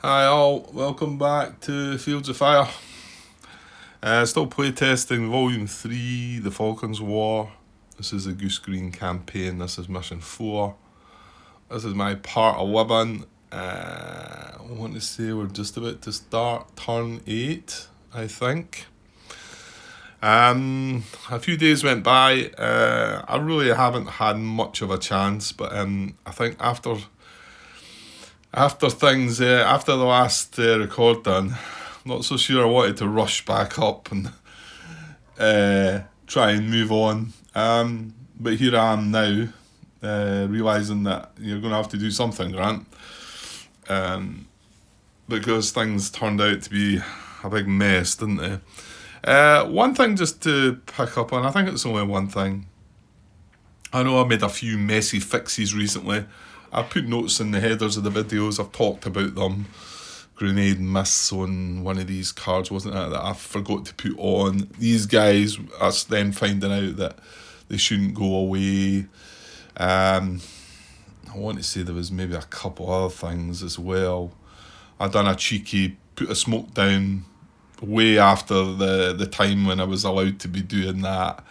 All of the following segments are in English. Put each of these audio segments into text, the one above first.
Hi all, welcome back to Fields of Fire. Still playtesting Volume 3, The Falcons War. This is the Goose Green campaign, this is Mission 4. This is my part 11. I want to say we're just about to start turn 8, I think. A few days went by. I really haven't had much of a chance, but I think after after the last record done, I'm not so sure I wanted to rush back up and try and move on. But here I am now, realising that you're going to have to do something, Grant, because things turned out to be a big mess, didn't they? One thing just to pick up on, I think it's only one thing. I know I made a few messy fixes recently. I put notes in the headers of the videos, I've talked about them. Grenade miss on one of these cards, wasn't it, that I forgot to put on. These guys, us then finding out that they shouldn't go away. I want to say there was maybe a couple other things as well. I done a cheeky, put a smoke down way after the time when I was allowed to be doing that.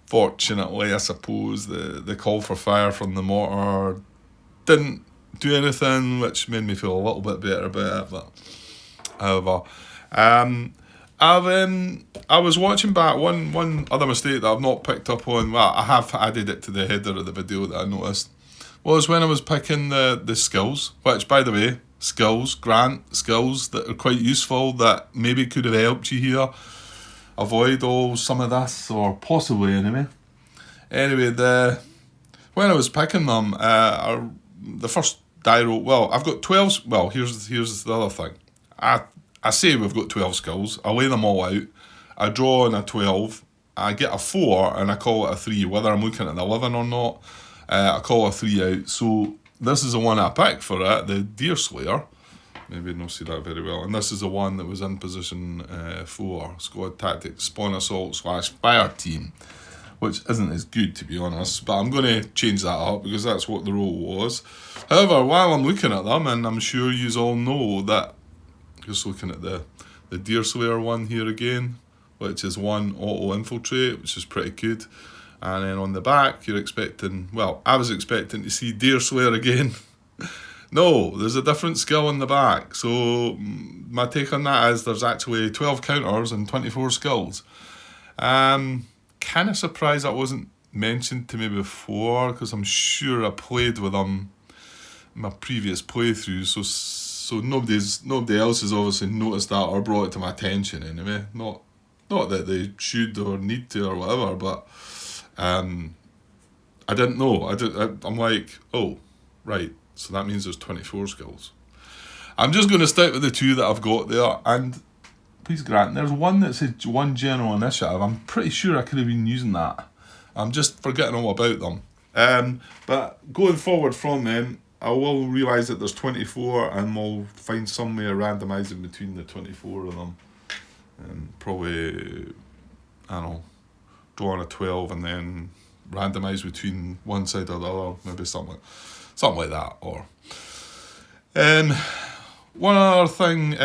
Fortunately, I suppose, the call for fire from the mortar didn't do anything, which made me feel a little bit better about it. But however, I was watching back one other mistake that I've not picked up on. Well, I have added it to the header of the video that I noticed, was when I was picking the skills, which, by the way, Grant skills that are quite useful, that maybe could have helped you here avoid some of this, or possibly anyway. Anyway, when I was picking them, the first die roll. Well, I've got 12. Well, here's the other thing. I say we've got 12 skills. I lay them all out. I draw in a 12. I get a 4 and I call it a 3. Whether I'm looking at the 11 or not, I call a 3 out. So this is the one I picked for it, the Deer Slayer. Maybe not see that very well. And this is the one that was in position 4, Squad Tactics, Spawn Assault / Fire Team, which isn't as good, to be honest, but I'm going to change that up because that's what the role was. However, while I'm looking at them, and I'm sure you all know that, just looking at the Deer Slayer one here again, which is 1 auto infiltrate, which is pretty good. And then on the back, you're expecting, well, I was expecting to see Deer Slayer again. No, there's a different skill in the back. So my take on that is there's actually 12 counters and 24 skills. Kind of surprised that wasn't mentioned to me before, because I'm sure I played with them in my previous playthrough, so nobody else has obviously noticed that or brought it to my attention anyway. Not that they should or need to or whatever, but I didn't know. I'm like, oh, right, so that means there's 24 skills. I'm just going to stick with the 2 that I've got there, and please, Grant, there's one that says 1 general initiative. I'm pretty sure I could have been using that. I'm just forgetting all about them. But going forward from them, I will realise that there's 24, and we'll find some way of randomising between the 24 of them. Probably, I don't know, draw on a 12 and then randomise between one side or the other. Maybe something like that. Or one other thing.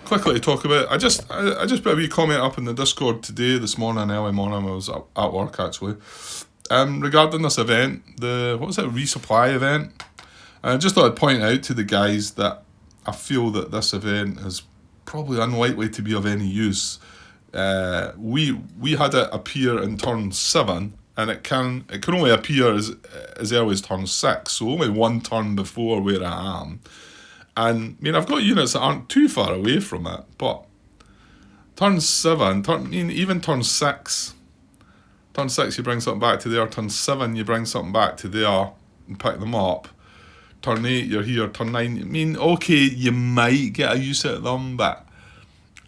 Quickly to talk about, I just put a wee comment up in the Discord this morning, early morning. I was at work actually, regarding this event, resupply event. And I just thought I'd point out to the guys that I feel that this event is probably unlikely to be of any use. We had it appear in turn 7, and it can only appear as early as turn 6, so only one turn before where I am. And I mean, I've got units that aren't too far away from it, but turn 7, even turn 6, you bring something back to there. Turn 7, you bring something back to there and pick them up. Turn 8, you're here. Turn 9, I mean, okay, you might get a use out of them, but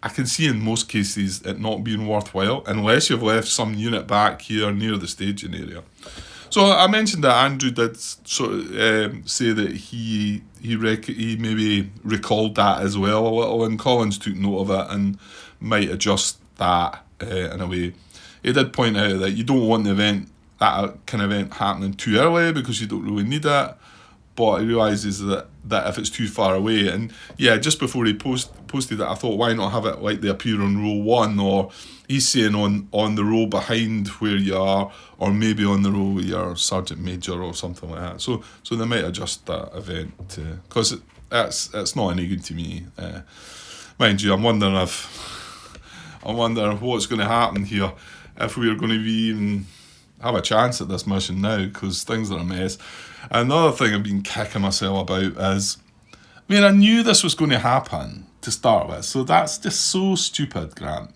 I can see in most cases it not being worthwhile unless you've left some unit back here near the staging area. So I mentioned that Andrew did sort of say that he maybe recalled that as well a little, and Collins took note of it and might adjust that in a way. He did point out that you don't want that kind of event happening too early because you don't really need it. but he realises that if it's too far away, and yeah, just before he posted it, I thought, why not have it like they appear on row 1, or he's saying on the row behind where you are, or maybe on the row where you're Sergeant Major or something like that. So they might adjust that event, because it's not any good to me. Mind you, I'm wondering what's going to happen here, if we're going to even have a chance at this mission now, because things are a mess. Another thing I've been kicking myself about is, I knew this was going to happen to start with, so that's just so stupid, Grant.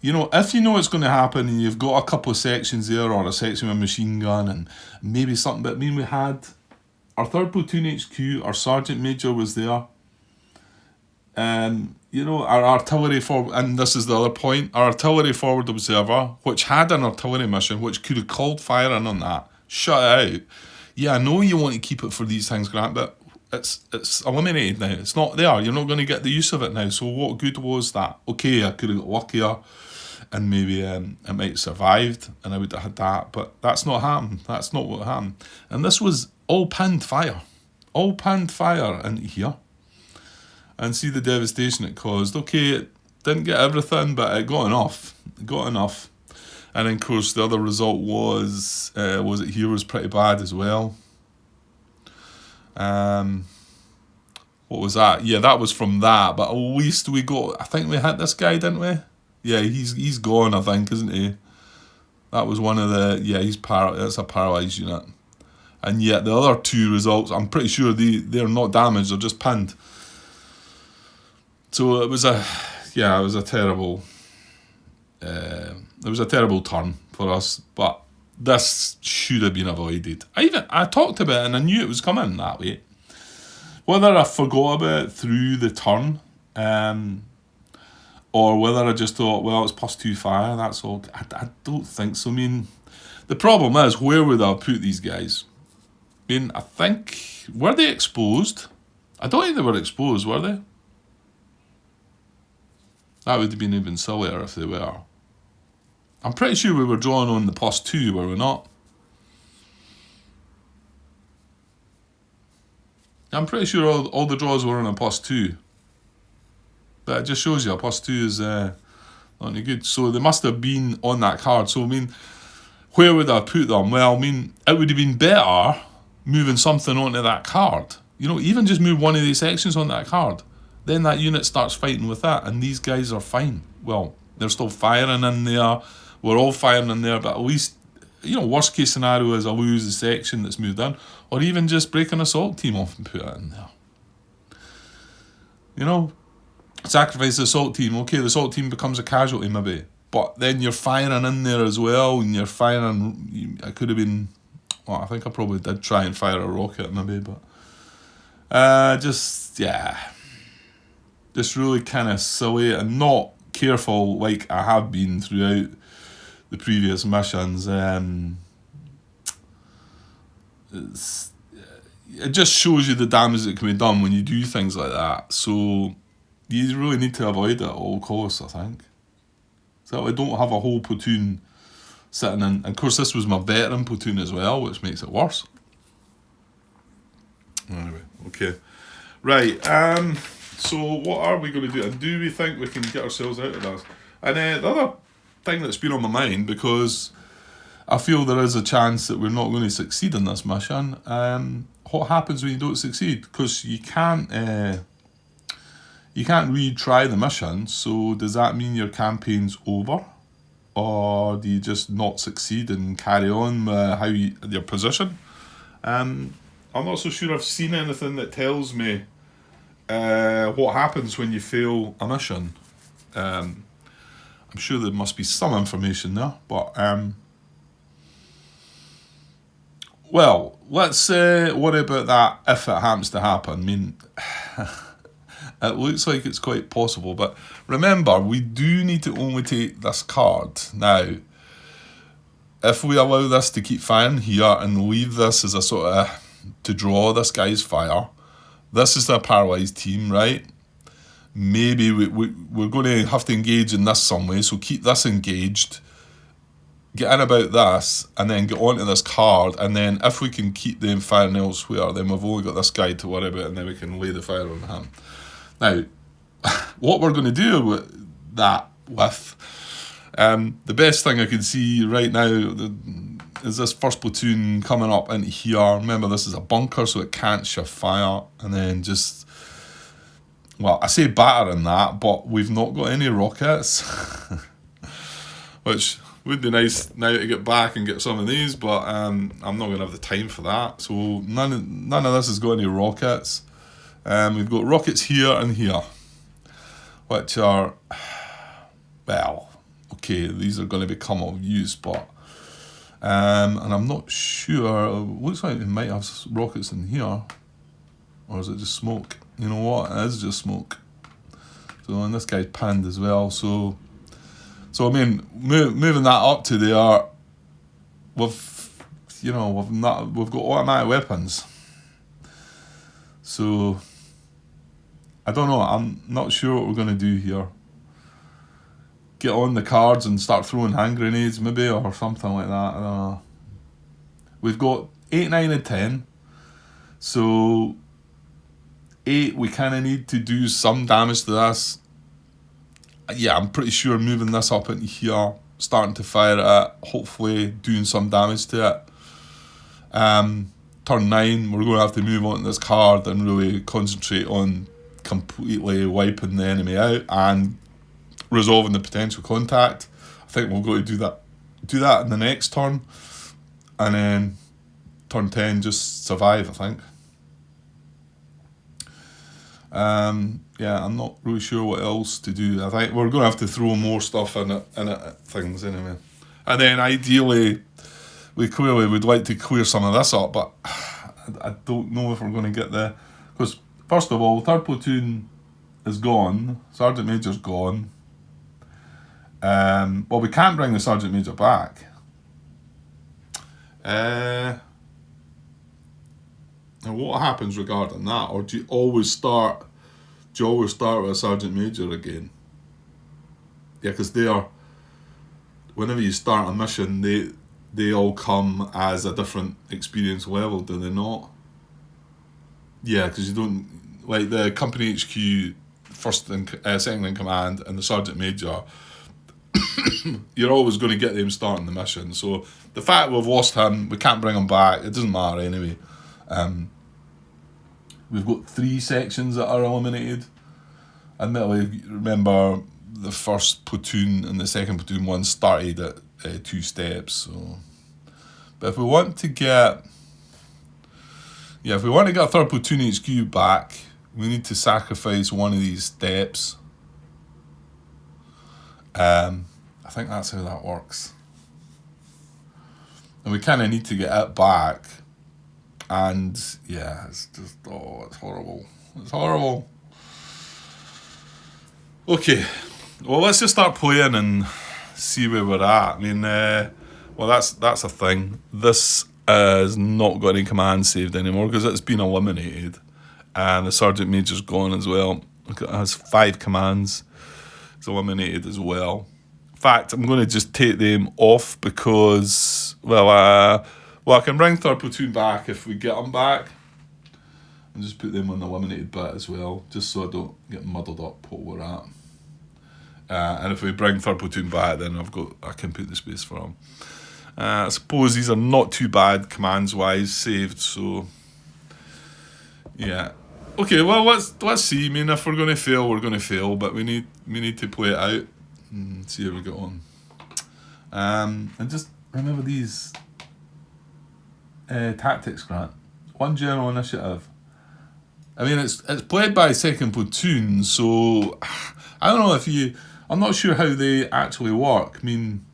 If you know it's going to happen and you've got a couple of sections there, or a section with a machine gun and maybe something, but we had our 3rd Platoon HQ, our Sergeant Major was there. Our artillery forward, and this is the other point, our artillery forward observer, which had an artillery mission, which could have called firing on that, shut it out. Yeah, I know you want to keep it for these things, Grant, but it's eliminated now. It's not there. You're not going to get the use of it now. So what good was that? Okay, I could have got luckier, and maybe it might have survived, and I would have had that. But that's not happened. That's not what happened. And this was all pinned fire into here. And see the devastation it caused. Okay, it didn't get everything, but it got enough. And then, of course, the other result was it here was pretty bad as well. What was that? Yeah, that was from that. But at least we got, I think we hit this guy, didn't we? Yeah, he's gone, I think, isn't he? That was one of the, yeah, that's a paralysed unit. And yet the other 2 results, I'm pretty sure they're not damaged, they're just pinned. So it was a terrible turn for us, but this should have been avoided. I talked about it and I knew it was coming that way. Whether I forgot about it through the turn, or whether I just thought, well, it's +2 fire, that's all. I don't think so. The problem is, where would I put these guys? I think, were they exposed? I don't think they were exposed, were they? That would have been even sillier if they were. I'm pretty sure we were drawing on the +2, were we not? I'm pretty sure all the draws were on a +2. But it just shows you a +2 is not any good. So they must have been on that card. So, where would I put them? Well, it would have been better moving something onto that card. Even just move one of these sections on that card. Then that unit starts fighting with that, and these guys are fine. Well, they're still firing in there. We're all firing in there, but at least, worst case scenario is I lose the section that's moved in, or even just break an assault team off and put it in there. Sacrifice the assault team. Okay, the assault team becomes a casualty maybe, but then you're firing in there as well, and you're firing. I could have been. Well, I think I probably did try and fire a rocket maybe, but just really kind of silly and not careful like I have been throughout the previous missions. It just shows you the damage that can be done when you do things like that. So you really need to avoid it at all costs, I think. So I don't have a whole platoon sitting in. And of course, this was my veteran platoon as well, which makes it worse. Anyway, okay. Right, so what are we going to do? And do we think we can get ourselves out of this? And the other thing that's been on my mind, because I feel there is a chance that we're not going to succeed in this mission, what happens when you don't succeed? Because you can't retry the mission, so does that mean your campaign's over? Or do you just not succeed and carry on your position? I'm not so sure I've seen anything that tells me what happens when you fail a mission. I'm sure there must be some information there, but well, let's worry about that if it happens to happen. It looks like it's quite possible, but remember, we do need to only take this card. Now, if we allow this to keep firing here and leave this as a sort of, to draw this guy's fire, this is a paralysed team, right? Maybe we're going to have to engage in this some way, so keep this engaged. get in about this, and then get onto this card, and then if we can keep them firing elsewhere, then we've only got this guy to worry about, and then we can lay the fire on him. Now, what we're going to do with that, the best thing I can see right now is this first platoon coming up into here. Remember, this is a bunker, so it can't shift fire, and then just, well, I say battering that, but we've not got any rockets, which would be nice now to get back and get some of these, but I'm not going to have the time for that. So none of this has got any rockets. We've got rockets here and here, which are, well, okay, these are going to become of use, but and I'm not sure. It looks like we might have rockets in here, or is it just smoke? You know what? It is just smoke. So, and this guy's pinned as well. So I mean, moving that up to there, we've got automatic weapons. So I don't know. I'm not sure what we're going to do here. Get on the cards and start throwing hand grenades, maybe, or something like that. I don't know. We've got 8, 9, and 10. So 8, we kind of need to do some damage to this. Yeah, I'm pretty sure moving this up into here, starting to fire it, hopefully doing some damage to it. Turn 9, we're going to have to move on to this card and really concentrate on completely wiping the enemy out and resolving the potential contact. I think we'll go to do that in the next turn, and then turn 10 just survive, I think. Yeah, I'm not really sure what else to do. I think we're going to have to throw more stuff in it things anyway. And then ideally, we clearly would like to clear some of this up, but I don't know if we're going to get there. Because, first of all, 3rd platoon is gone, Sergeant Major's gone. Well, we can't bring the Sergeant Major back. Now, what happens regarding that? Or do you always start with a Sergeant Major again? Yeah, because whenever you start a mission, they all come as a different experience level, do they not? Yeah, because you don't, like the Company HQ, second in command, and the Sergeant Major, you're always going to get them starting the mission. So the fact we've lost him, we can't bring him back, it doesn't matter anyway. We've got 3 sections that are eliminated. Admittedly, remember the first platoon and the second platoon one started at 2 steps. So, but if we want to get, a 3rd platoon HQ back, we need to sacrifice one of these steps. I think that's how that works. And we kind of need to get it back. And yeah, it's just, it's horrible. It's horrible. Okay, well, let's just start playing and see where we're at. I mean, well, that's a thing. This is not got any command saved anymore because it's been eliminated. And the Sergeant Major's gone as well. It has 5 commands. It's eliminated as well. In fact, I'm going to just take them off because, I can bring 3rd platoon back if we get them back, and just put them on the eliminated bit as well, just so I don't get muddled up what we're at. And if we bring 3rd platoon back, then I can put the space for them. I suppose these are not too bad commands wise saved, so yeah. Okay, well let's see. I mean, if we're going to fail, we're going to fail, but we need to play it out and see how we get on. And just remember these. Tactics grant, 1 general initiative. I mean, it's played by 2nd platoon, so I don't know I'm not sure how they actually work. I mean,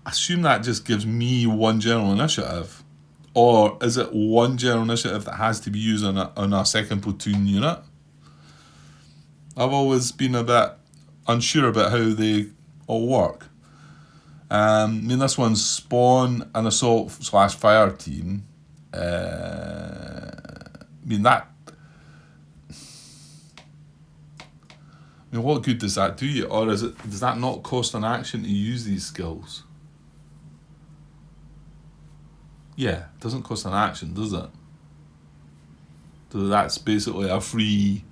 I assume that just gives me 1 general initiative, or is it 1 general initiative that has to be used on a 2nd platoon unit? I've always been a bit unsure about how they all work. I mean, this one's spawn and assault/fire team. I mean, what good does that do you? Or does that not cost an action to use these skills? Yeah, it doesn't cost an action, does it? So that's basically a free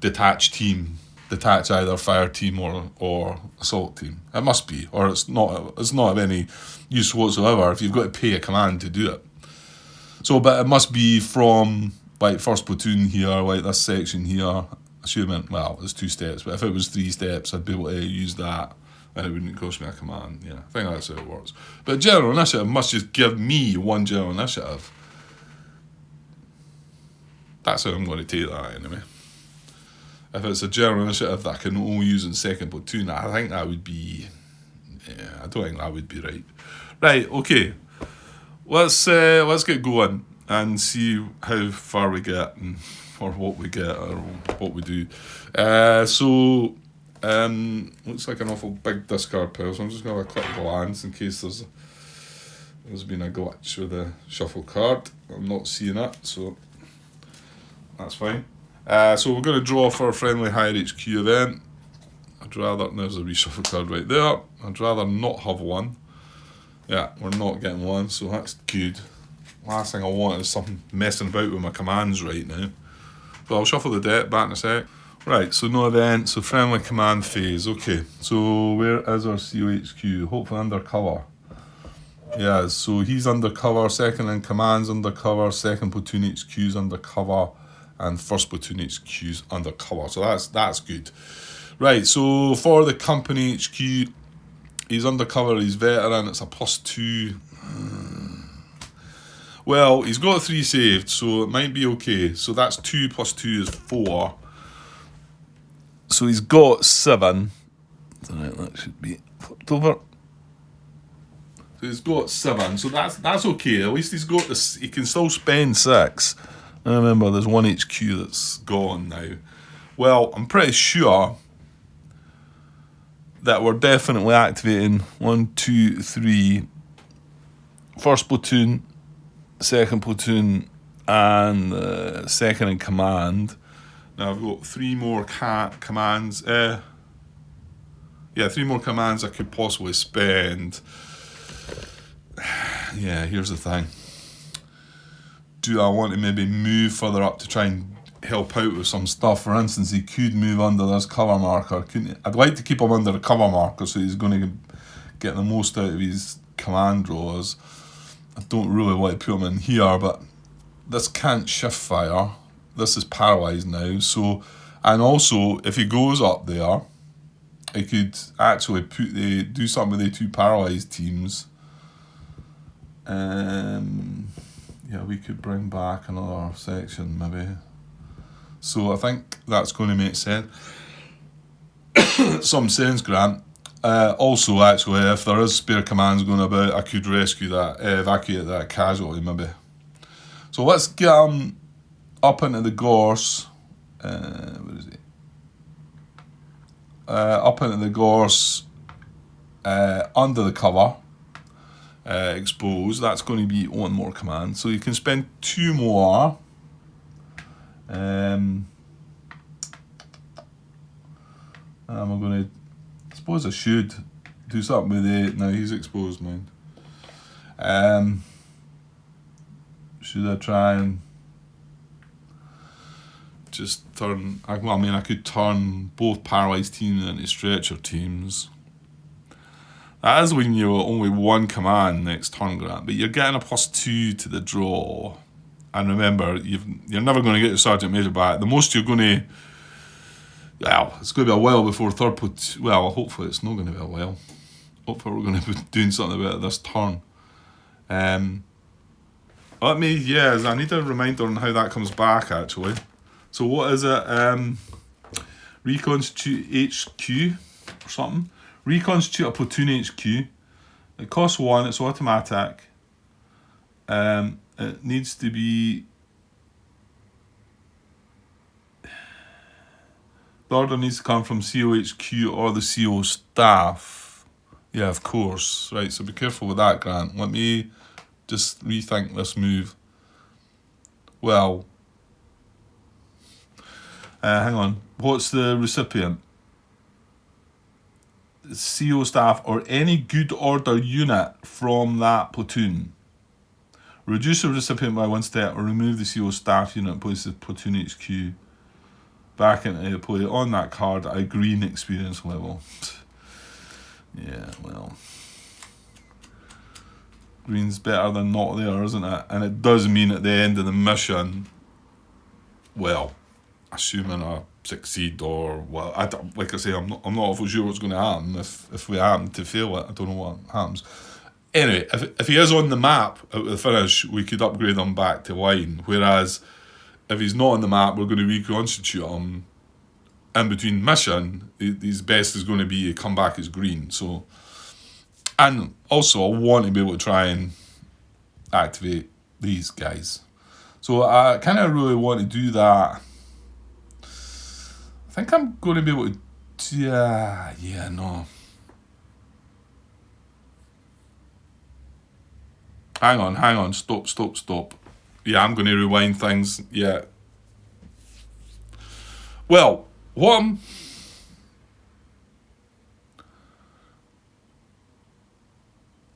detached team. Detach either fire team or assault team. It must be, or it's not of any use whatsoever if you've got to pay a command to do it. So, but it must be from like first platoon here, like this section here. Assuming, well, it's 2 steps, but if it was 3 steps, I'd be able to use that, and it wouldn't cost me a command. Yeah, I think that's how it works. But general initiative must just give me 1 general initiative. That's how I'm going to take that anyway. If it's a general initiative that I can only use in second platoon, I think that would be... Yeah, I don't think that would be right. Right, okay. Let's get going and see how far we get and or what we get or what we do. Looks like an awful big discard pile, so I'm just going to have a quick glance in case there's been a glitch with the shuffle card. I'm not seeing it, so that's fine. So we're going to draw for a friendly higher HQ event. There's a reshuffle card right there. I'd rather not have one. Yeah, we're not getting one, so that's good. Last thing I want is something messing about with my commands right now. But I'll shuffle the deck back in a sec. Right, so no event, so friendly command phase. Okay, so where is our COHQ? Hopefully undercover. Yeah, so he's undercover, second in command's undercover, second platoon HQ's undercover, and first platoon HQ's undercover. So that's good. Right, so for the company HQ, he's undercover, he's veteran, it's a +2. Well, he's got 3 saved, so it might be okay. So that's 2 + 2 is 4. So he's got 7. Right, that should be flipped over. So he's got 7, so that's okay. At least he's got this. He can still spend 6. And remember, there's 1 HQ that's gone now. Well, I'm pretty sure that we're definitely activating 1, 2, 3. First platoon, second platoon, and second in command. Now I've got 3 more commands. 3 more commands I could possibly spend. Yeah, here's the thing. Do I want to maybe move further up to try and help out with some stuff? For instance, he could move under this cover marker, couldn't he? I'd like to keep him under the cover marker so he's going to get the most out of his command draws. I don't really want to put him in here, but this can't shift fire. This is paralysed now. So, and also, if he goes up there, he could actually do something with the 2 paralysed teams. Yeah, we could bring back another section maybe. So I think that's going to make sense. Some sense, Grant. Also, actually, if there is spare commands going about, I could evacuate that casualty maybe. So let's get up into the gorse. Where is he? Up into the gorse, under the cover, exposed. That's going to be 1 more command. So you can spend 2 more. I'm going to, I suppose I should do something with it. Now he's exposed, mind. Should I try and just turn, I could turn both paralysed teams into stretcher teams. That is when you're only 1 command next turn, Grant, but you're getting a +2 to the draw. And remember, you're never going to get your Sergeant Major back. The most you're going to... Well, it's going to be a while before third platoon... Well, hopefully it's not going to be a while. Hopefully we're going to be doing something about it this turn. I need a reminder on how that comes back, actually. So what is it? Reconstitute HQ or something. Reconstitute a platoon HQ. It costs 1, it's automatic. It needs to be... The order needs to come from COHQ or the CO staff. Yeah, of course. Right, so be careful with that, Grant. Let me just rethink this move. Well... hang on. What's the recipient? CO staff or any good order unit from that platoon. Reduce the recipient by 1 step or remove the CO staff unit and place the platoon HQ back into play on that card at a green experience level. Yeah, well, green's better than not there, isn't it? And it does mean at the end of the mission, well, assuming I succeed or, well, like I say, I'm not awful sure what's going to happen if we happen to fail it. I don't know what happens. Anyway, if he is on the map at the finish, we could upgrade him back to line. Whereas if he's not on the map, we're going to reconstitute him in between mission. His best is going to be to come back as green. So, and also I want to be able to try and activate these guys. So I kind of really want to do that. I think I'm going to be able to. Yeah, no. Hang on, stop. Yeah, I'm going to rewind things, yeah. Well, what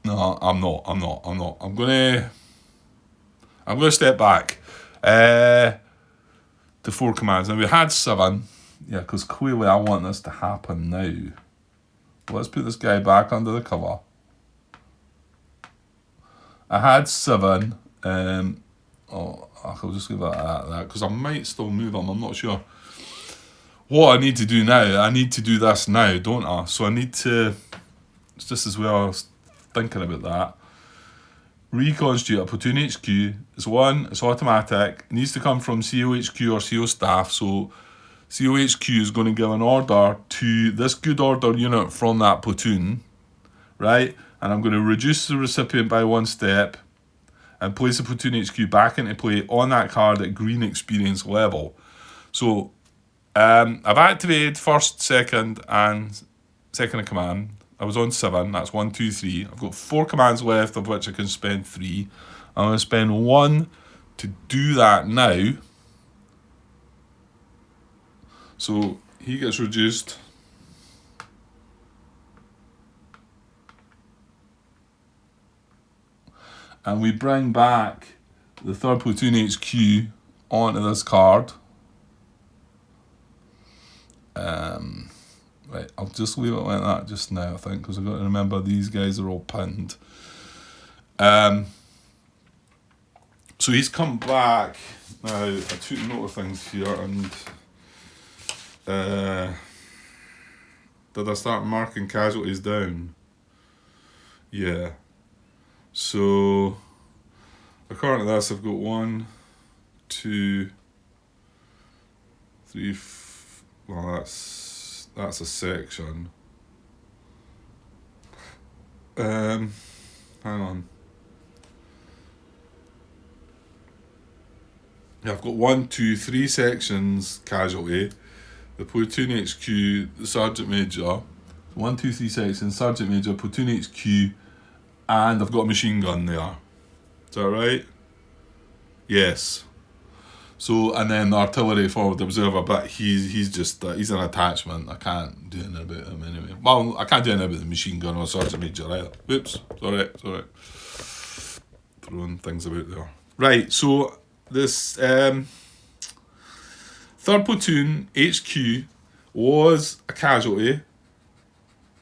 No, I'm not. I'm going to step back to 4 commands. Now, we had 7. Yeah, because clearly I want this to happen now. Let's put this guy back under the cover. I had 7. I'll just leave it at that because I might still move them. I'm not sure. What I need to do now, I need to do this now, don't I? So I need to, it's just as well I was thinking about that. Reconstitute a platoon HQ. It's 1, it's automatic. It needs to come from COHQ or CO staff. So COHQ is going to give an order to this good order unit from that platoon, right? And I'm going to reduce the recipient by 1 step and place the platoon HQ back into play on that card at green experience level. So I've activated first, second, and second in command. I was on 7, that's 1, 2, 3. I've got 4 commands left, of which I can spend 3. I'm going to spend 1 to do that now. So he gets reduced. And we bring back the 3rd platoon HQ onto this card. Right, I'll just leave it like that just now, I think, because I've got to remember these guys are all pinned. So he's come back. Now, I took note of things here, and did I start marking casualties down? Yeah. So, according to this, I've got 1, 2, 3, well, that's a section. Hang on. Yeah, I've got 1, 2, 3 sections casualty. The platoon HQ, the sergeant major. 1, 2, 3 sections, sergeant major, platoon HQ, and I've got a machine gun there. Is that right? Yes. So, and then the artillery forward observer, but he's just, he's an attachment. I can't do anything about him anyway. Well, I can't do anything about the machine gun or sergeant major either. Oops, sorry. Throwing things about there. Right, so this 3rd platoon HQ was a casualty.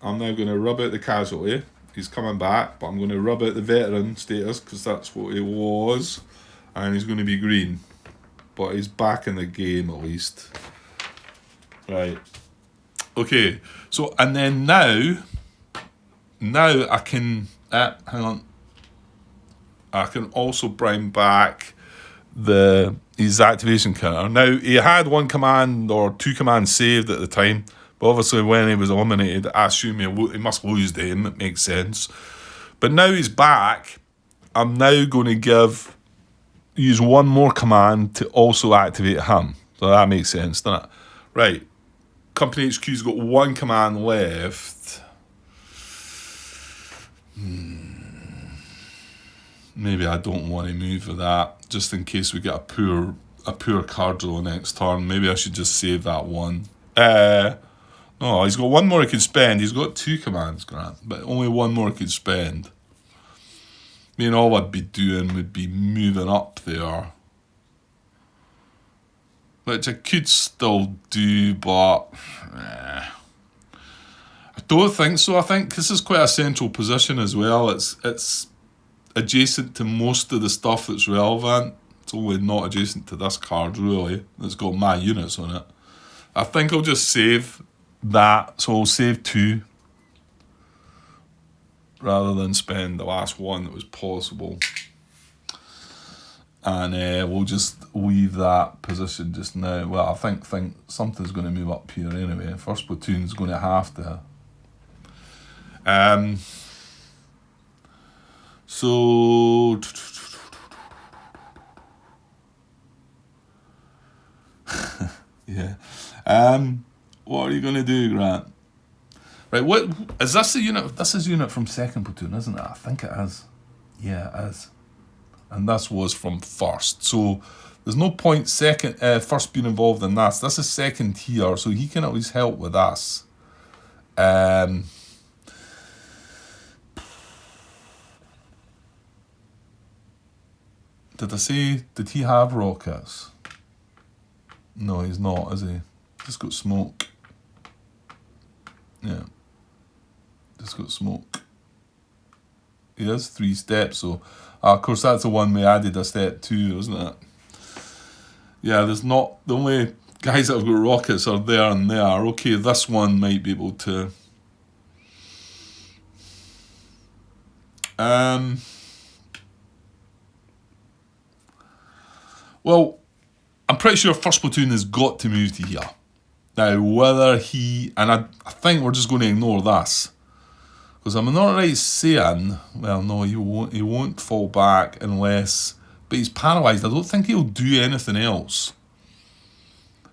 I'm now going to rub out the casualty. He's coming back, but I'm going to rub out the veteran status because that's what he was. And he's going to be green. But he's back in the game at least. Right. Okay. So, and then now I can, hang on. I can also bring back his activation counter. Now, he had 1 command or 2 commands saved at the time. But obviously when he was eliminated, I assume he must lose them. It makes sense. But now he's back. I'm now going to use 1 more command to also activate him. So that makes sense, doesn't it? Right. Company HQ's got 1 command left. Maybe I don't want to move with that, just in case we get a poor card draw next turn. Maybe I should just save that 1. No, he's got 1 more he can spend. He's got 2 commands, Grant, but only 1 more he can spend. I mean, all I'd be doing would be moving up there, which I could still do, but I don't think so. I think this is quite a central position as well. It's adjacent to most of the stuff that's relevant. It's only not adjacent to this card, really. That's got my units on it. I think I'll just save that. So I'll save 2 rather than spend the last one that was possible. And we'll just leave that position just now. Well, I think something's going to move up here anyway. First platoon's going to have to. So yeah. What are you going to do, Grant? Right, what is this the unit? This is unit from second platoon, isn't it? I think it is. Yeah, it is. And this was from first. So there's no point first being involved in this. This is second here, so he can at least help with us. Did he have rockets? No, he's not, is he? Just got smoke. Yeah. Just got smoke. He has 3 steps, so of course that's the one we added a step to, isn't it? Yeah, there's not, the only guys that have got rockets are there and there. Okay, this one might be able to. Well, I'm pretty sure first platoon has got to move to here. Now, whether he, and I think we're just going to ignore this. Because I'm not right saying, well, no, he won't fall back unless, but he's paralysed. I don't think he'll do anything else.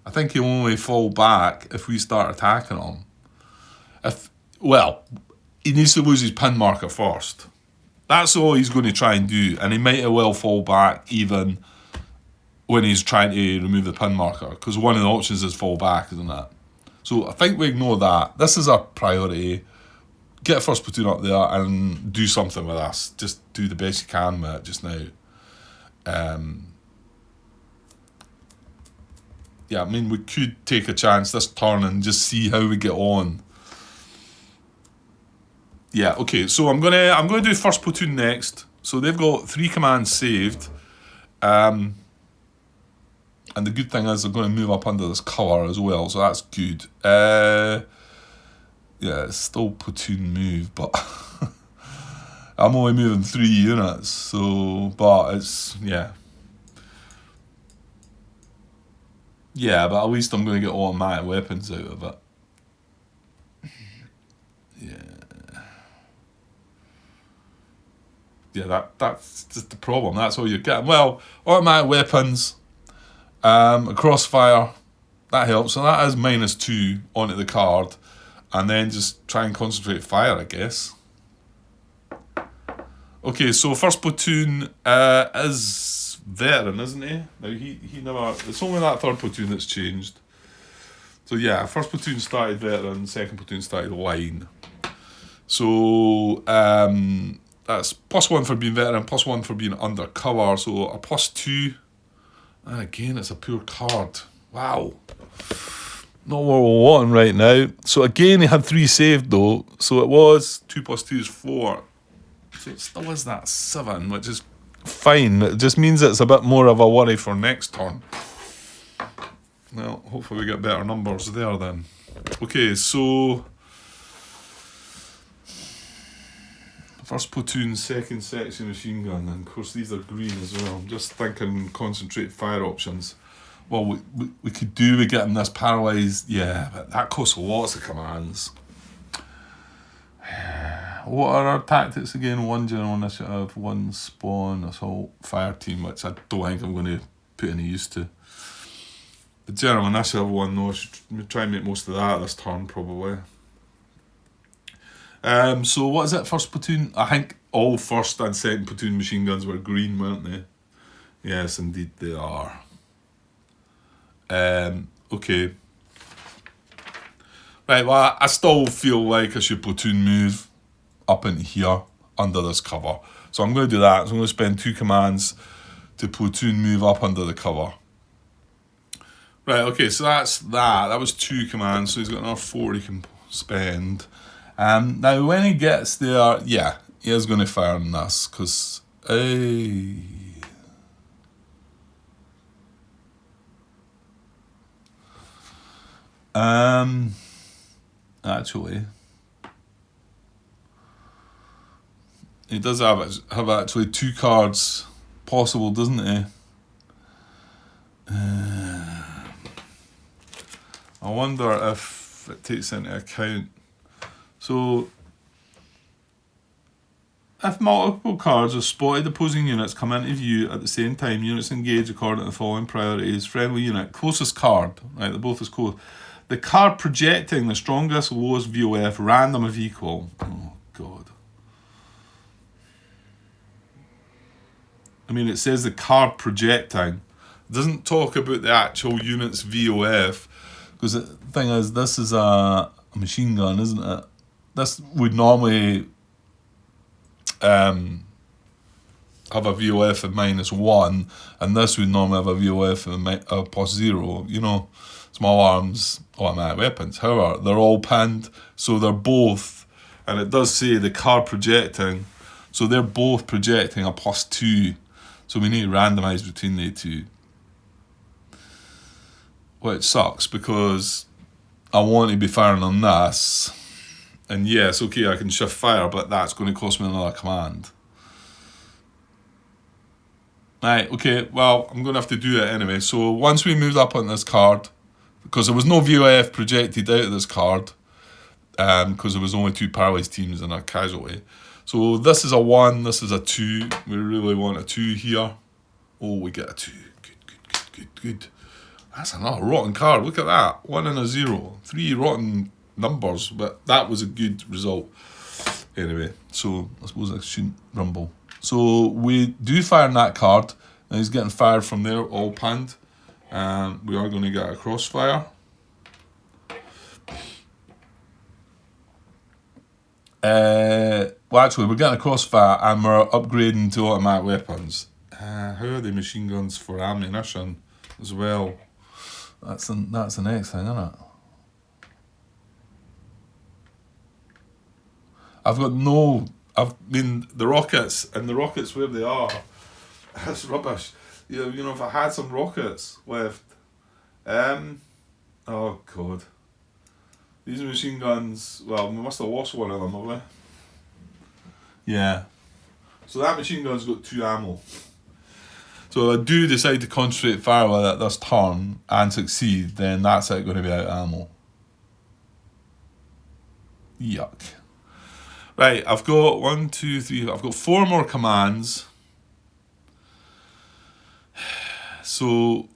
I think he'll only fall back if we start attacking him. He needs to lose his pin marker first. That's all he's going to try and do, and he might as well fall back even when he's trying to remove the pin marker, because one of the options is fall back, isn't it? So I think we ignore that. This is our priority. Get first platoon up there and do something with us. Just do the best you can with it just now. Yeah, I mean, we could take a chance this turn and just see how we get on. Yeah, okay, so I'm gonna do first platoon next. So they've got 3 commands saved. And the good thing is they're going to move up under this cover as well, so that's good. Yeah, it's still platoon move, but I'm only moving 3 units, so, but it's, yeah. Yeah, but at least I'm going to get automatic weapons out of it. Yeah, that's just the problem. That's all you're getting. Well, automatic weapons, a crossfire, that helps. So that is -2 onto the card. And then just try and concentrate fire, I guess. Okay, so first platoon is veteran, isn't he? Now he never. It's only that third platoon that's changed. So yeah, first platoon started veteran, second platoon started line. So that's +1 for being veteran, +1 for being undercover. So a +2. And again, it's a poor card. Wow. Not what we're wanting right now. So again, he had 3 saved though. So it was 2 + 2 is 4. So it still is that 7, which is fine. It just means it's a bit more of a worry for next turn. Well, hopefully we get better numbers there then. Okay, so first platoon, second section machine gun, and of course these are green as well. I'm just thinking concentrate fire options. Well, we could do with getting this paralysed, yeah, but that costs lots of commands. What are our tactics again? 1 general initiative, 1 spawn, assault, fire team, which I don't think I'm going to put any use to. The general initiative one, though, I should try and make most of that this turn, probably. So what is it, first platoon? I think all first and second platoon machine guns were green, weren't they? Yes, indeed they are. Okay. Right, I still feel like I should platoon move up into here under this cover. So I'm going to do that. So I'm going to spend 2 commands to platoon move up under the cover. Right, okay, so that's that. That was 2 commands, so he's got another 4 he can spend. Now, when he gets there, yeah, he is going to fire on this, because... actually... He does have actually 2 cards possible, doesn't he? I wonder if it takes into account. So, if multiple cards of spotted opposing units come into view at the same time, units engage according to the following priorities. Friendly unit, closest card, right, they're both as close. The card projecting the strongest, lowest VOF, random if equal. Oh, God. I mean, it says the card projecting. It doesn't talk about the actual unit's VOF. Because the thing is, this is a machine gun, isn't it? This would normally have a VOF of -1, and this would normally have a VOF of +0, you know. Small arms, automatic weapons. However, they're all pinned, so they're both, and it does say the card projecting, so they're both projecting a +2, so we need to randomise between the 2. Which sucks, because I want to be firing on this, and yes, okay, I can shift fire, but that's going to cost me another command. Right, okay, well, I'm going to have to do it anyway. So once we moved up on this card, because there was no VOF projected out of this card, because there was only 2 paralysed teams and a casualty. So this is a 1, this is a 2. We really want a 2 here. Oh, we get a 2. Good. That's another rotten card. Look at that. 1 and a 0. 3 rotten numbers, but that was a good result. Anyway, so I suppose I shouldn't rumble. So we do fire on that card. Now he's getting fired from there, all panned. We are going to get a crossfire. Well, actually, we're getting a crossfire and we're upgrading to automatic weapons. How are the machine guns for ammunition as well? That's the next thing, isn't it? The rockets, and the rockets where they are, that's rubbish. You know, if I had some rockets left, oh God. These machine guns, well, we must have lost one of them, have we? Yeah. So that machine gun's got 2 ammo. So if I do decide to concentrate fire with it this turn and succeed, then that's it going to be out of ammo. Yuck. Right, I've got 1, 2, 3, I've got 4 more commands. So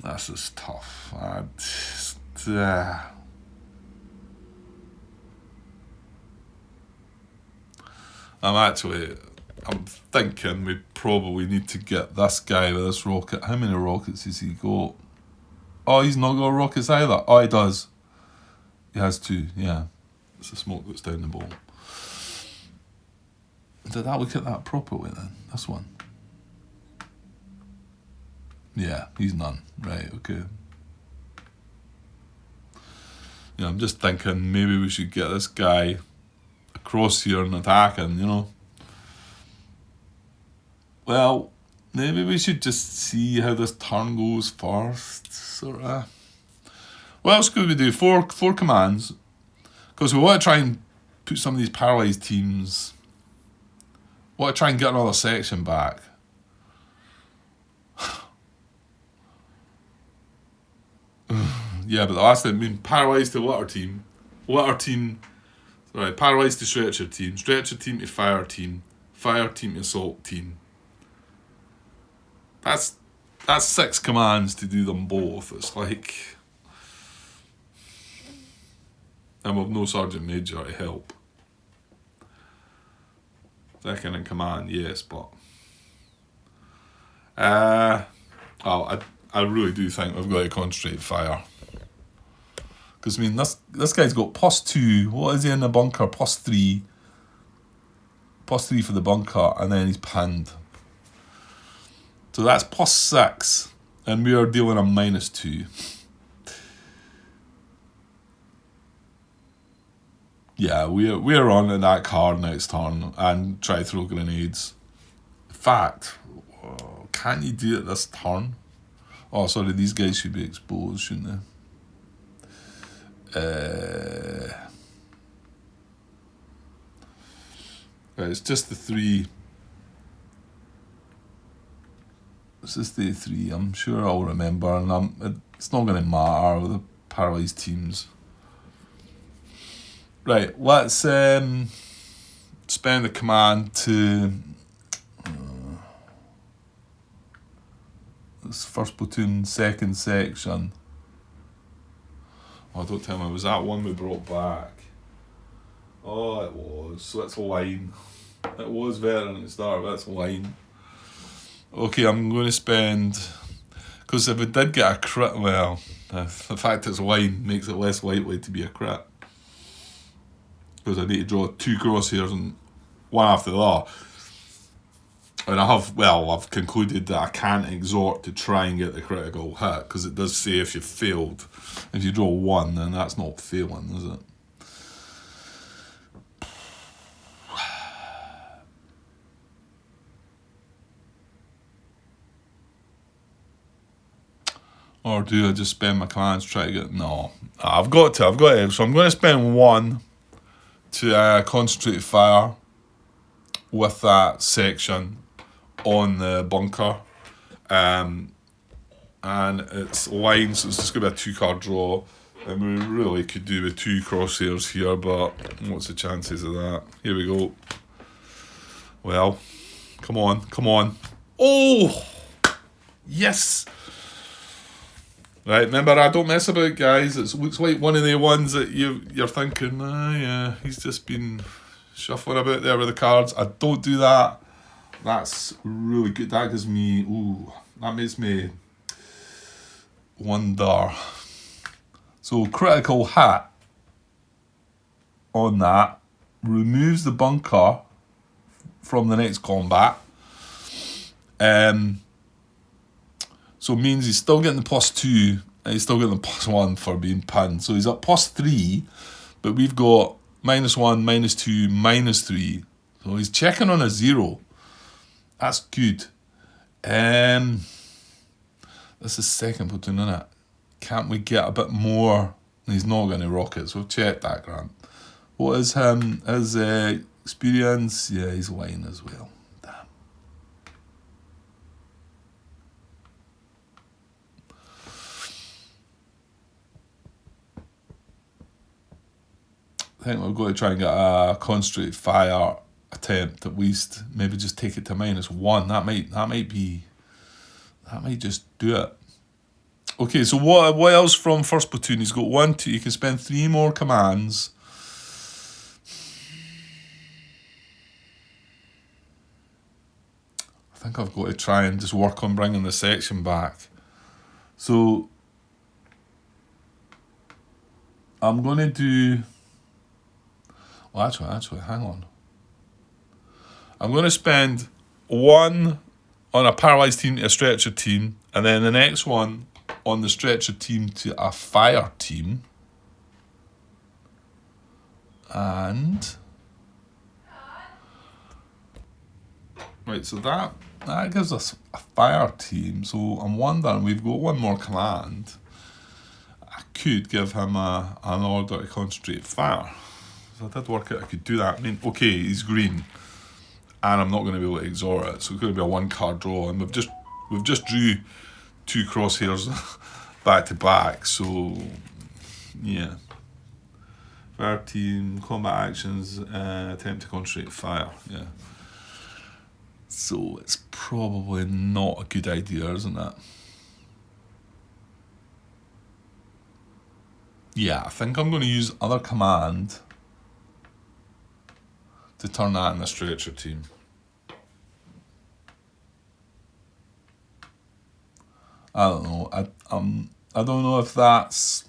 this is tough. I'm thinking we probably need to get this guy with this rocket. How many rockets has he got? Oh, he's not got rockets either. Oh, he does. He has 2, yeah. It's the smoke that's down the bowl. Did I look at that properly then? This one? Yeah, he's none. Right, okay. Yeah, I'm just thinking maybe we should get this guy across here and attacking, you know. Well, maybe we should just see how this turn goes first, sort of. What else could we do? Four commands. Because we want to try and put some of these paralysed teams... We want to try and get another section back. Yeah, but the last thing, I mean, paralysed to water team. Right, paralysed to stretcher team to fire team to assault team. That's 6 commands to do them both. It's like... And we've no Sergeant Major to help. Second in command, yes, but... I really do think we've got to concentrate fire. Because, I mean, this guy's got +2. What is he in the bunker? +3. +3 for the bunker, and then he's pinned. So that's +6, and we are dealing a -2. Yeah, we're on to that card next turn and try to throw grenades. In fact, can't you do it this turn? Oh, sorry, these guys should be exposed, shouldn't they? Right, it's just the 3. It's just the 3. I'm sure I'll remember, and it's not going to matter with the paralysed teams. Right, let's spend the command to this first platoon, second section. Oh, don't tell me, was that one we brought back? Oh, it was. So it's line. It was veteran at the start, but it's line. Okay, I'm going to spend... Because if it did get a crit, well, the fact it's line makes it less likely to be a crit. Because I need to draw 2 crosshairs and one after the other. And I've concluded that I can't exhort to try and get the critical hit, because it does say if you've failed. If you draw 1, then that's not failing, is it? Or do I just spend my commands trying to get... No, I've got to. So I'm going to spend 1 to concentrate fire with that section on the bunker. And it's line, so it's just going to be a 2-card draw. And we really could do with 2 crosshairs here, but what's the chances of that? Here we go. Well, come on. Oh! Yes! Right, remember, I don't mess about, guys. It looks like one of the ones that you're thinking, yeah, he's just been shuffling about there with the cards. I don't do that. That's really good. That gives me, that makes me wonder. So critical hit on that removes the bunker from the next combat. So it means he's still getting the +2 and he's still getting the +1 for being pinned. So he's at +3, but we've got -1, -2, -3. So he's checking on a 0. That's good. This is second platoon, isn't it? Can't we get a bit more? He's not going to rock it, so we've checked that, Grant. What is his experience? Yeah, he's line as well. I think we've got to try and get a concentrated fire attempt at least. Maybe just take it to -1. That might just do it. Okay, so what else from first platoon? He's got 1, 2. You can spend 3 more commands. I think I've got to try and just work on bringing the section back. So I'm going to do... Well, actually, hang on. I'm going to spend 1 on a paralysed team to a stretcher team, and then the next one on the stretcher team to a fire team. And... Right, so that gives us a fire team. So I'm wondering, we've got 1 more command. I could give him an order to concentrate fire. So I did work out I could do that. I mean, okay, he's green, and I'm not going to be able to exhort it, so it's going to be a 1-card draw, and we've just drew 2 crosshairs back to back. So yeah, fire team, combat actions, attempt to concentrate fire. Yeah. So it's probably not a good idea, isn't it? Yeah, I think I'm going to use other command to turn that in the stretcher team. I don't know. I don't know if that's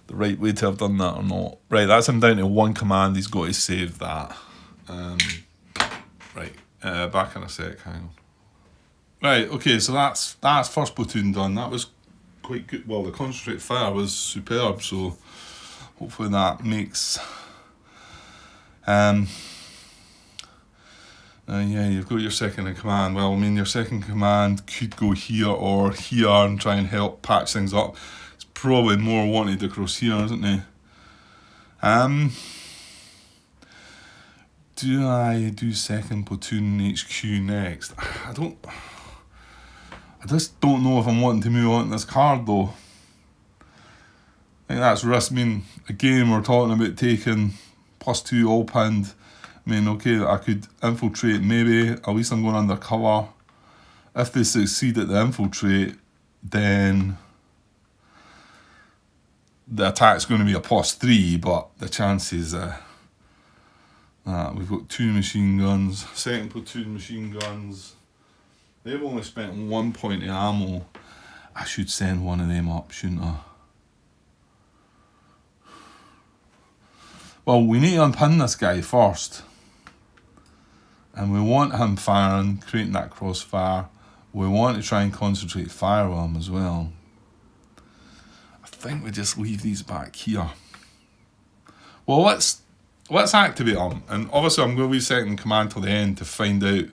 the right way to have done that or not. Right, that's him down to one command. He's got to save that. Right, back in a sec. Hang on. Right, okay, so that's first platoon done. That was quite good. Well, the concentrate fire was superb, so hopefully that makes... yeah, you've got your second in command. Well, I mean, your second in command could go here or here and try and help patch things up. It's probably more wanted across here, isn't it? Do I do second platoon HQ next? I just don't know if I'm wanting to move on to this card though. I think that's risk. I mean, again, we're talking about taking +2 all pinned. I mean, okay, I could infiltrate, maybe, at least I'm going undercover. If they succeed at the infiltrate, then the attack's going to be a +3, but the chances we've got 2 machine guns, second platoon machine guns. They've only spent 1 point of ammo. I should send one of them up, shouldn't I? Well, we need to unpin this guy first. And we want him firing, creating that crossfire. We want to try and concentrate fire with him as well. I think we just leave these back here. Well, let's activate him. And obviously I'm going to leave second in command till the end to find out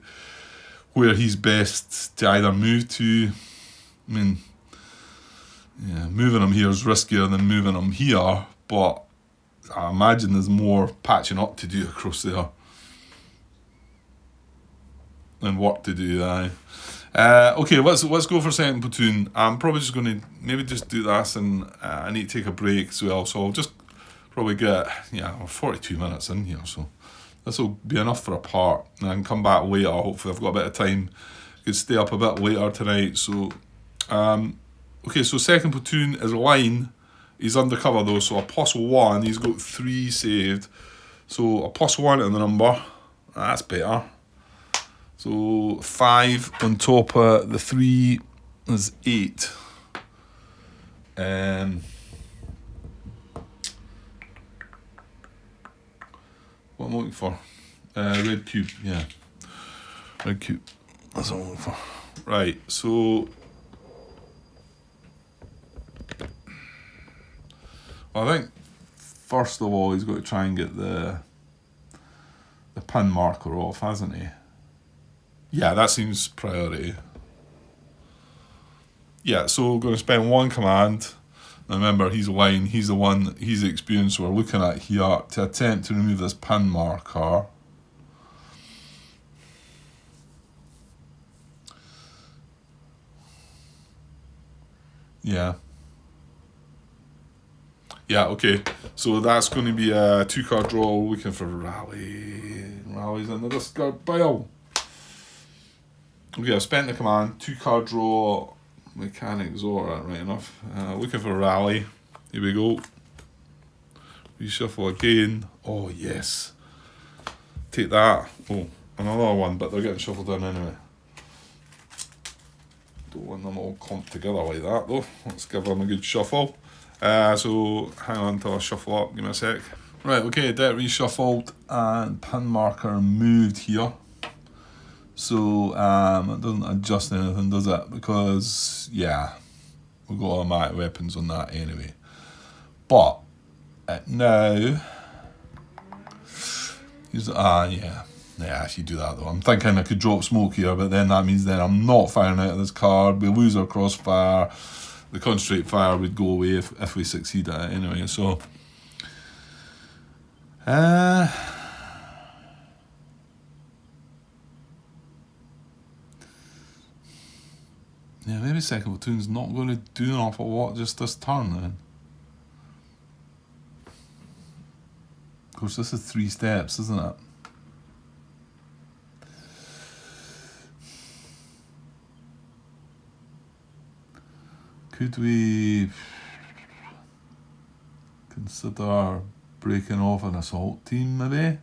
where he's best to either move to. I mean, yeah, moving him here is riskier than moving him here, but I imagine there's more patching up to do across there. And work to do, aye. Okay, let's go for second platoon. I'm probably just going to maybe just do this, and I need to take a break as well. So I'll just probably get 42 minutes in here. So this will be enough for a part, and I can come back later. Hopefully, I've got a bit of time. I could stay up a bit later tonight. So, okay, so second platoon is line. He's undercover though, so a +1. He's got 3 saved. So a +1 in the number. That's better. So 5 on top of the 3 is 8. What am I looking for? Red cube, yeah. Red cube. That's what I'm looking for. Right, so well, I think first of all he's got to try and get the pin marker off, hasn't he? Yeah, that seems priority. Yeah, so we're going to spend 1 command. Now remember, he's line, he's the experience we're looking at here to attempt to remove this pin marker. Yeah. Yeah, okay. So that's going to be a 2-card draw, looking for rally. Rally's in the discard pile. Okay, I've spent the command, 2-card draw, mechanics, alright, right enough. Looking for rally. Here we go. Reshuffle again. Oh, yes. Take that. Oh, another one, but they're getting shuffled in anyway. Don't want them all clumped together like that, though. Let's give them a good shuffle. So, hang on till I shuffle up. Give me a sec. Right, okay, deck reshuffled and pin marker moved here. So it doesn't adjust anything, does it? Because, yeah, we've got automatic weapons on that anyway. But now, yeah, if you do that though. I'm thinking I could drop smoke here, but then that means then I'm not firing out of this card. We lose our crossfire. The concentrate fire would go away if we succeed at it anyway. So, yeah, maybe second platoon's not going to do an awful lot just this turn then. Of course, this is 3 steps, isn't it? Could we consider breaking off an assault team, maybe?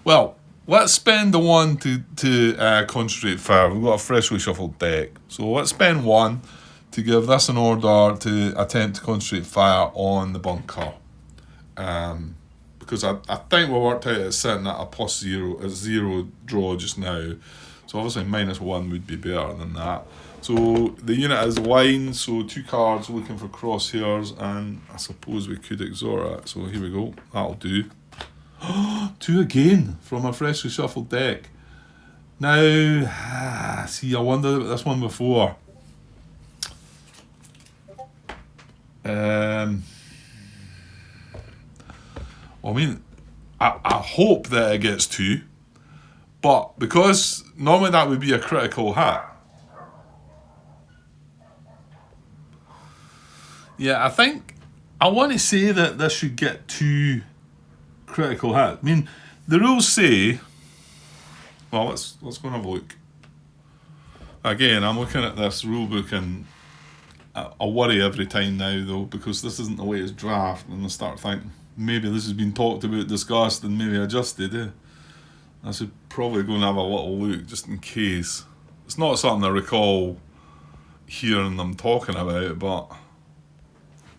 Well, let's spend the 1 to concentrate fire. We've got a freshly shuffled deck. So let's spend 1 to give this an order to attempt to concentrate fire on the bunker. Because I think we worked out it's sitting at a +0, a 0 draw just now. So obviously -1 would be better than that. So the unit is line, so 2 cards looking for crosshairs, and I suppose we could exort it. So here we go, that'll do. 2 again from a freshly shuffled deck. Now, see, I wondered about this one before. I mean, I hope that it gets 2, but because normally that would be a critical hit. Yeah, I think I want to say that this should get 2 critical hits. I mean, the rules say. Well, let's go and have a look. Again, I'm looking at this rule book and I worry every time now though, because this isn't the latest draft, and I start thinking maybe this has been talked about, discussed, and maybe adjusted. I should probably go and have a little look just in case. It's not something I recall hearing them talking about, but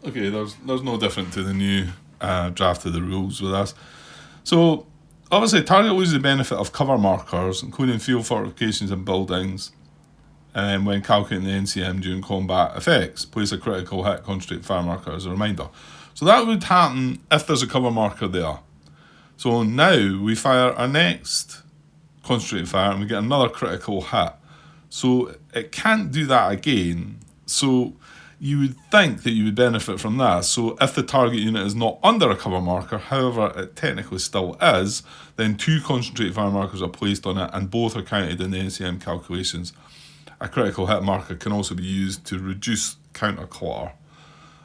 okay, there's no different to the new draft of the rules with us. So obviously, target loses the benefit of cover markers, including field fortifications and buildings, when calculating the NCM during combat effects. Place a critical hit concentrate fire marker as a reminder. So that would happen if there's a cover marker there. So now we fire our next concentrate fire and we get another critical hit. So it can't do that again. So you would think that you would benefit from that. So if the target unit is not under a cover marker, however it technically still is, then 2 concentrate fire markers are placed on it and both are counted in the NCM calculations. A critical hit marker can also be used to reduce counter clutter,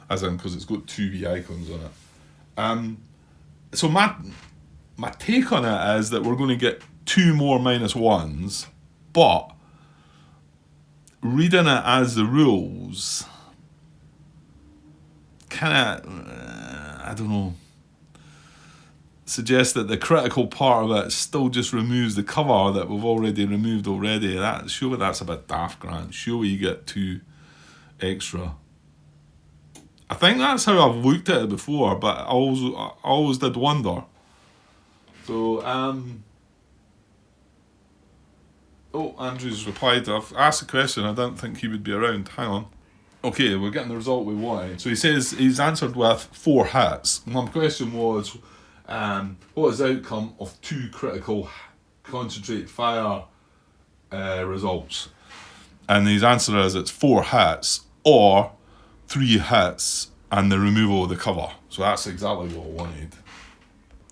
as in because it's got 2 wee icons on it. So my take on it is that we're going to get 2 more -1s, but reading it as the rules kind of, I don't know, suggests that the critical part of it still just removes the cover that we've already removed already. Surely that's a bit daft, Grant. Surely you get 2 extra. I think that's how I've looked at it before, but I always did wonder. So, oh, Andrew's replied. I've asked a question. I didn't think he would be around. Hang on. Okay, we're getting the result we wanted. So he says he's answered with 4 hits. My question was, what is the outcome of 2 critical concentrate fire results? And his answer is it's 4 hits or 3 hits and the removal of the cover. So that's exactly what I wanted.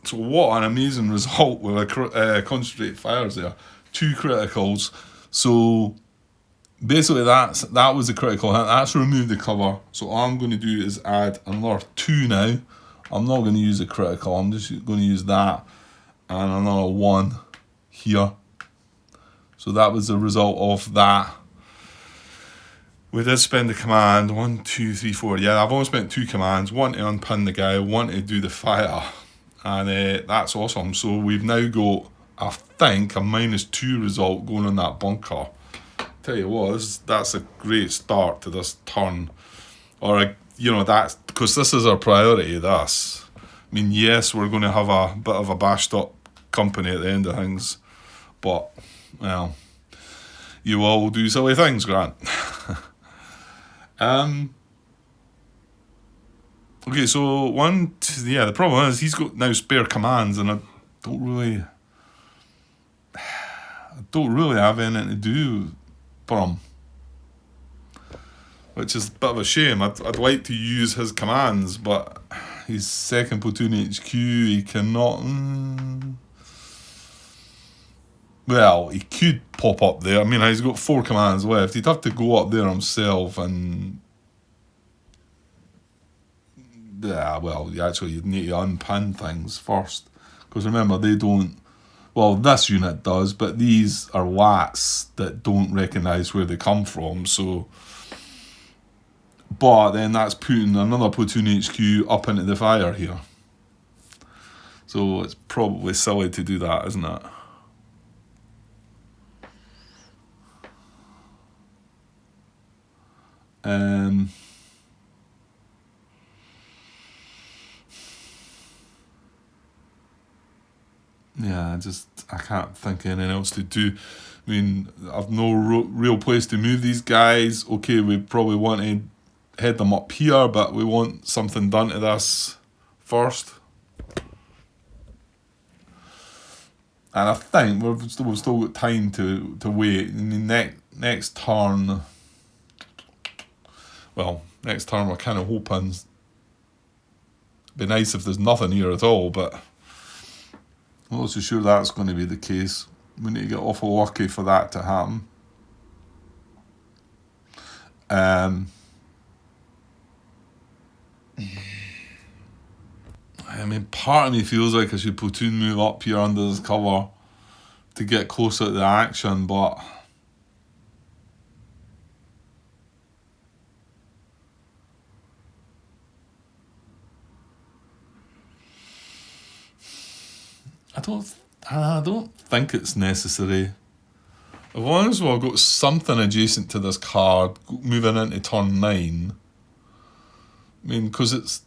So what an amazing result with a concentrate fires there. 2 criticals. So basically that was the critical hit. That's removed the cover. So all I'm going to do is add another 2 now. I'm not going to use a critical. I'm just going to use that and another 1 here. So that was the result of that. We did spend the command 1, 2, 3, 4. Yeah, I've only spent 2 commands. 1 to unpin the guy, 1 to do the fire. And that's awesome. So we've now got, I think, a -2 result going on that bunker. Tell you what, that's a great start to this turn. Or, that's because this is our priority, this. I mean, yes, we're going to have a bit of a bashed up company at the end of things. But, well, you all do silly things, Grant. Okay, so the problem is he's got now spare commands, and I don't really have anything to do for him, which is a bit of a shame. I'd like to use his commands, but he's 2nd platoon HQ. He cannot. Well, he could pop up there. I mean, he's got 4 commands left. He'd have to go up there himself and. Yeah, well, you'd need to unpin things first. Because remember, they don't. Well, this unit does, but these are lats that don't recognise where they come from, so. But then that's putting another platoon HQ up into the fire here. So it's probably silly to do that, isn't it? Um, yeah, I can't think of anything else to do. I mean, I've no real place to move these guys. Okay, we probably want to head them up here, but we want something done to this first. And I think we've still got time to wait. I mean, next turn. Well, next turn we're kind of hoping. It'd be nice if there's nothing here at all, but I'm not so sure that's going to be the case. We need to get awful lucky for that to happen. I mean, part of me feels like I should platoon move up here under this cover to get closer to the action, but I don't think it's necessary. As long as we've got something adjacent to this card moving into turn 9. I mean, because it's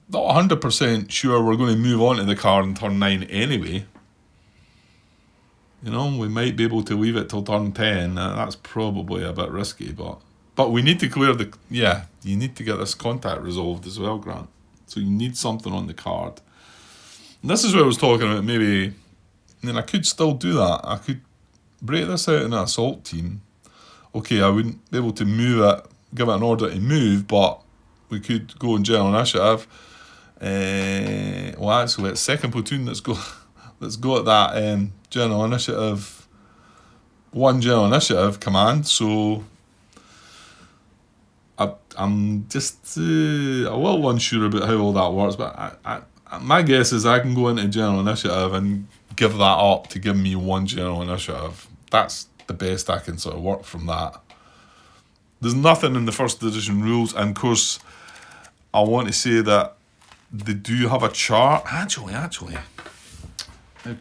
not 100% sure we're going to move on to the card in turn 9 anyway. You know, we might be able to leave it till turn 10. That's probably a bit risky, but we need to clear you need to get this contact resolved as well, Grant. So you need something on the card. And this is what I was talking about, maybe. I mean, I could still do that. I could break this out in an assault team. Okay, I wouldn't be able to move it, give it an order to move, but we could go in general initiative. Well, actually, it's second platoon that's got that general initiative, one general initiative command. So I'm just a little unsure about how all that works, but my guess is I can go into general initiative and give that up to give me one general initiative. That's the best I can sort of work from that. There's nothing in the first edition rules, and of course, I want to say that they do have a chart. Actually, now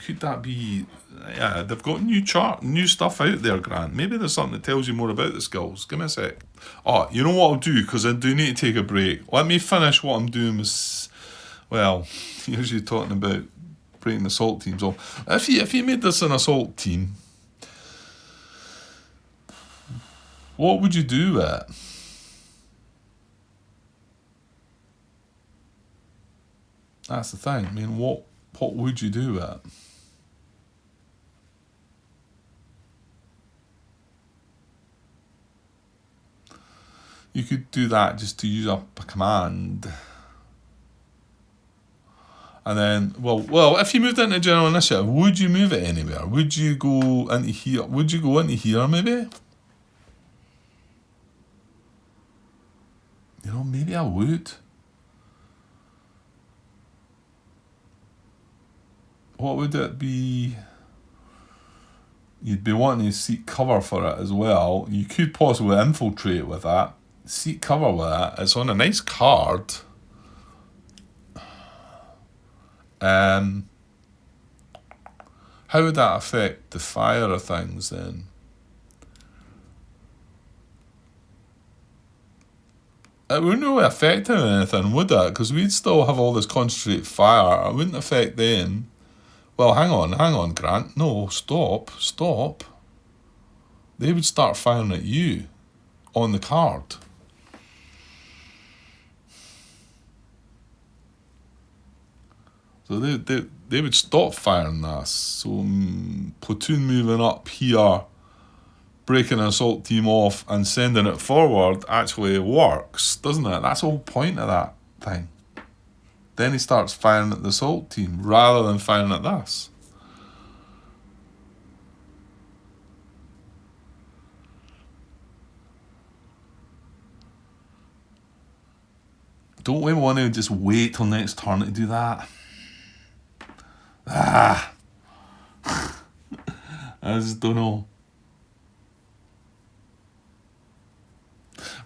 could that be? Yeah, they've got new stuff out there, Grant. Maybe there's something that tells you more about the skills. Give me a sec. Oh, you know what I'll do, because I do need to take a break. Let me finish what I'm doing with, well, usually talking about breaking assault teams off. If you made this an assault team, what would you do with it? That's the thing. I mean, what would you do with it? You could do that just to use up a command. And then, well, if you moved into general initiative, would you move it anywhere? Would you go into here? Would you go into here, maybe? You know, maybe I would. What would it be? You'd be wanting to seek cover for it as well. You could possibly infiltrate with that. Seek cover with that. It's on a nice card. How would that affect the fire of things then? It wouldn't really affect him anything, would it? Because we'd still have all this concentrate fire. It wouldn't affect them. Well, hang on, Grant. No, stop. They would start firing at you on the card. So they would stop firing this. So platoon moving up here, breaking an assault team off and sending it forward actually works, doesn't it? That's the whole point of that thing. Then he starts firing at the assault team rather than firing at this. Don't we want to just wait till next turn to do that? I just don't know.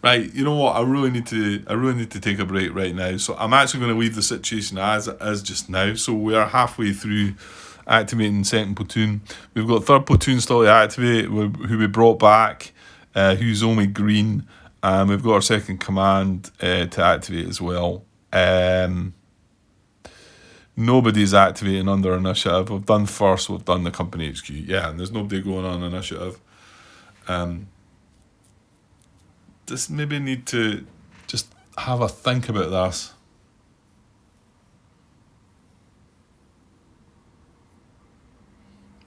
Right, you know what? I really need to take a break right now. So I'm actually going to leave the situation as it is just now. So we are halfway through activating second platoon. We've got third platoon still to activate, who we brought back, who's only green, And we've got our second command to activate as well. Nobody's activating under initiative. We've done first, we've done the company HQ. Yeah, and there's nobody going on initiative. Just maybe need to just have a think about this.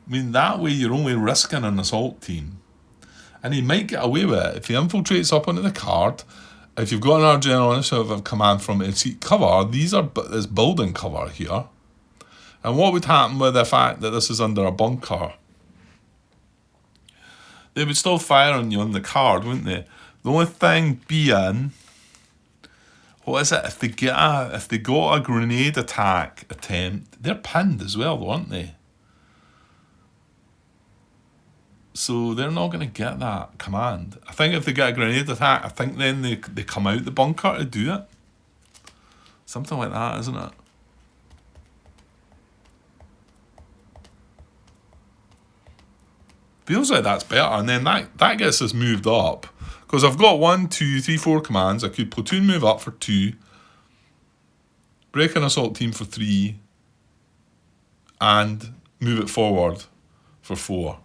I mean, that way you're only risking an assault team. And he might get away with it. If he infiltrates up onto the card, if you've got another general initiative of command from a seat cover, this building cover here. And what would happen with the fact that this is under a bunker? They would still fire on you on the card, wouldn't they? The only thing being, what is it? If they got a grenade attack attempt, they're pinned as well, though, aren't they? So they're not going to get that command. I think if they get a grenade attack, I think then they come out the bunker to do it. Something like that, isn't it? Feels like that's better. And then that gets us moved up. Because I've got 1, 2, 3, 4 commands. I could platoon move up for 2. Break an assault team for 3. And move it forward for 4.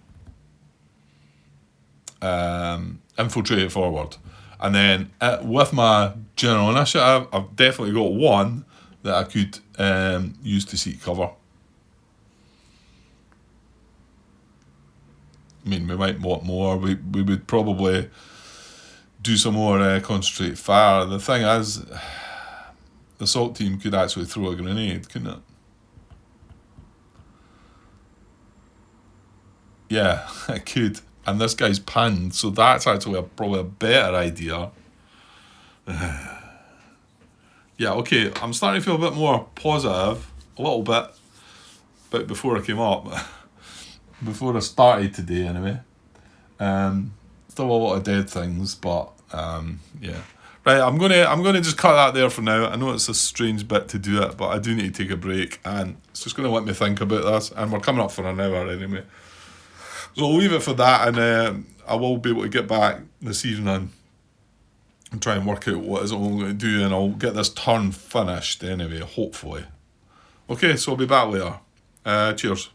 Infiltrate it forward. And then with my general initiative, I've definitely got 1 that I could use to seek cover. I mean, we might want more. We would probably do some more concentrate fire. The thing is, the assault team could actually throw a grenade, couldn't it? Yeah, it could. And this guy's pinned, so that's actually probably a better idea. Yeah, okay, I'm starting to feel a bit more positive, a little bit, but before I came up, before I started today anyway. Still a lot of dead things, but yeah. Right, I'm gonna just cut that there for now. I know it's a strange bit to do it, but I do need to take a break, and it's just gonna let me think about this, and we're coming up for an hour anyway. So I'll leave it for that, and I will be able to get back this evening and try and work out what is it I'm going to do, and I'll get this turn finished anyway, hopefully. Okay, so I'll be back later. Cheers.